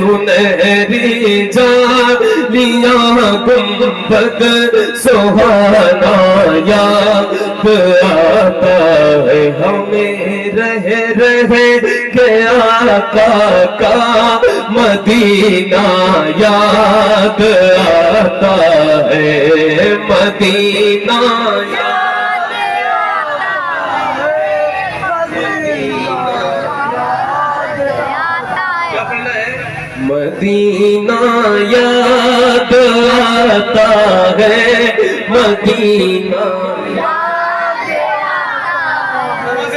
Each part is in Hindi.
सुनहरी जालियां गुंबद सुहाना याद आता है हमें रह के आका का मदीना याद आता है मदीना मदीना याद आता है मदीना।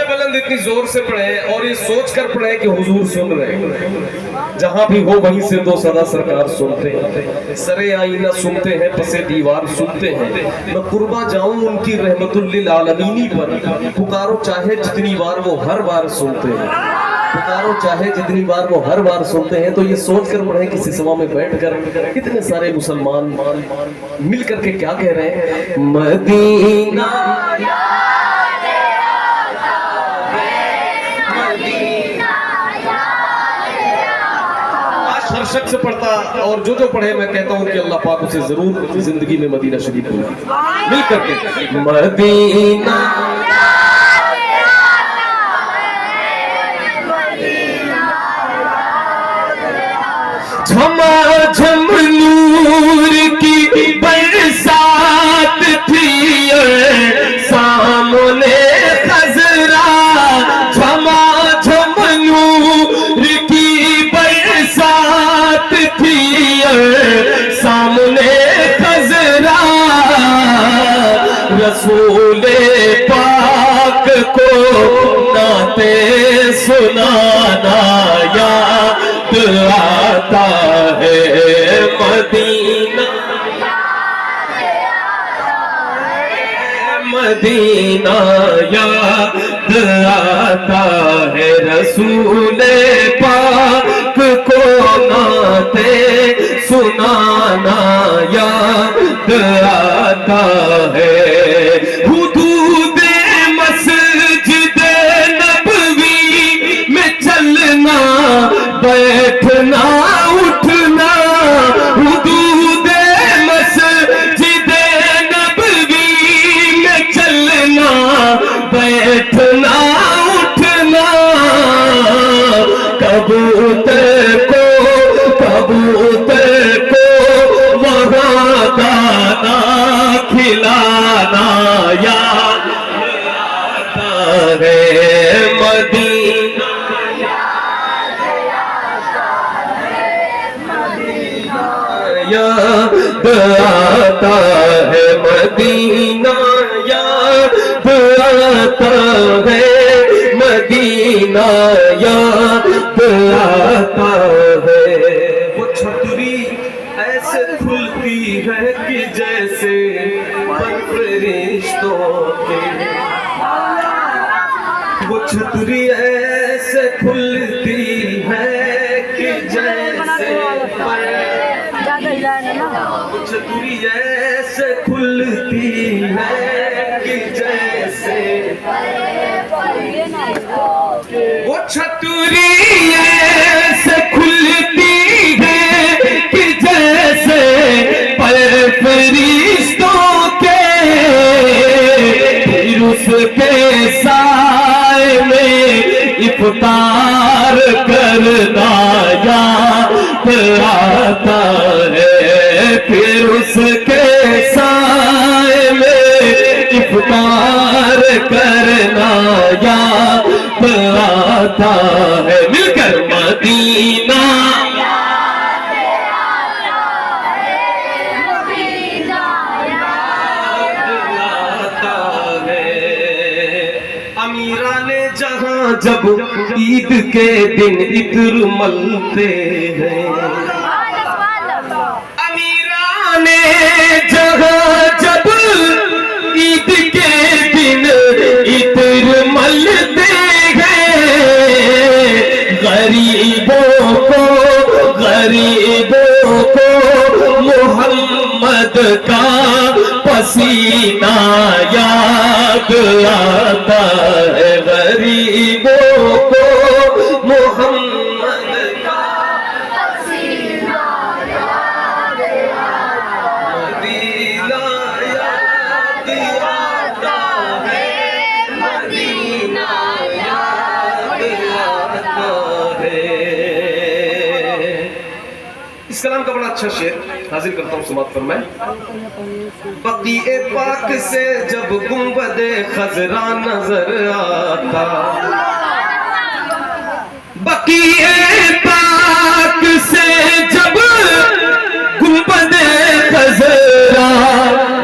बुलंद इतनी जोर से पढ़े और ये सोच कर पढ़े कि हुजूर सुन रहे हैं, जहां भी हो वहीं से दो सदा सरकार सुनते हैं, सरे आईना सुनते हैं, पसे दीवार सुनते हैं। मैं कुर्बा जाऊं उनकी रहमतुल लिल आलमीनी पर, पुकारो चाहे जितनी बार वो हर बार सुनते हैं, पुकारो चाहे जितनी बार वो हर बार सुनते हैं। तो ये सोच कर पढ़े कि सिसवा में बैठकर कितने सारे मुसलमान मिल करके क्या कह रहे हैं, मदीना हर शख्स पढ़ता और जो जो पढ़े मैं कहता हूं कि अल्लाह पाक उसे जरूर जिंदगी में मदीना शरीफ बुलाए मिल करके मदीना। झमाझम नूर की बरसात थी सामने खजरा, झमाझम नूर की बरसात थी सामने खजरा, रसूले पाक को नाते सुनाना याद आता है मदीना, मदीना याद आता है, रसूले पाक को नाते सुनाना याद आता है। हुदूदे मस्जिद नबवी में चलना बैठना उठना, हुदूदे मस्जिद नबवी में चलना बैठना उठना, कबूतर को वहाँ दाना खिलाना याद आता है मदीना, याद आता है मदीना, याद आता है मदीना, याद आता है। वो छतरी ऐसे खुलती है कि जैसे फरिश्तों के, वो छतरी ऐसे खुलती है कि जैसे छतरी ऐसे खुलती है कि जैसे, वो छतरी ऐसे खुलती है कि जैसे पर फरिश्तों के, फिर उसके साए में इफ्तार करना याद आता है, फिर उसके साए में इफ्तार करना याद आता है। मिलकर मदीना अमीरा ने जहां जब ईद के दिन इत्र मलते हैं, अमीरा ने जहां जब ईद के दिन इत्र मलते हैं, गरीबों को मोहम्मद का पसीना याद आता है, गरीबों को मोहम्मद का इस कलाम का बड़ा अच्छा शेर हाजिर करता हूँ समाप्त पर मैं। बक़ीए पाक से जब गुंबदे खजरा नजर आता, बक़ीए पाक से जब गुंबदे खजरा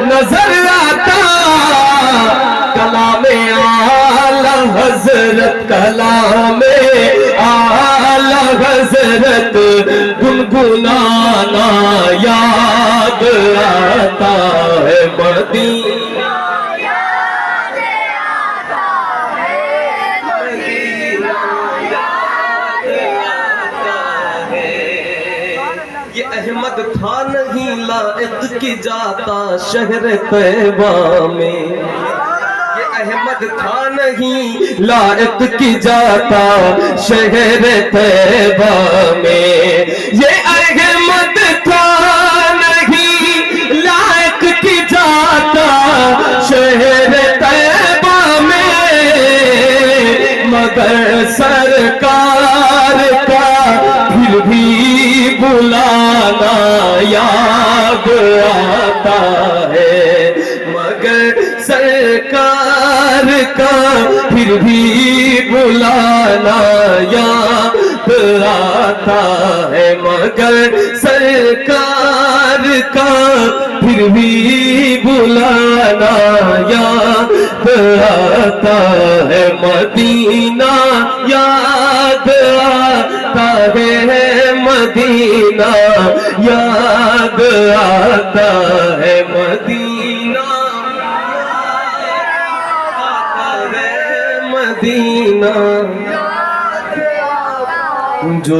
नजर आता, कलामे आला हजरत, कलामे आला हजरत गुनगुनाना याद आता है, मदीना याद आता है, मदीना याद आता है। ये अहमद था नहीं लायक की जाता शहर तैबा में, अहमद था नहीं लायक की जाता शहर तैबा में, ये अहमद था नहीं लायक की जाता शहर तैबा में, मगर सरकार का फिर भी बुलाना याद आता है, मगर सरकार का फिर भी बुलाना याद आता है, मगर सरकार का फिर भी बुलाना याद आता है, मदीना याद आता है, मदीना याद आता है, मदीना मदीना जो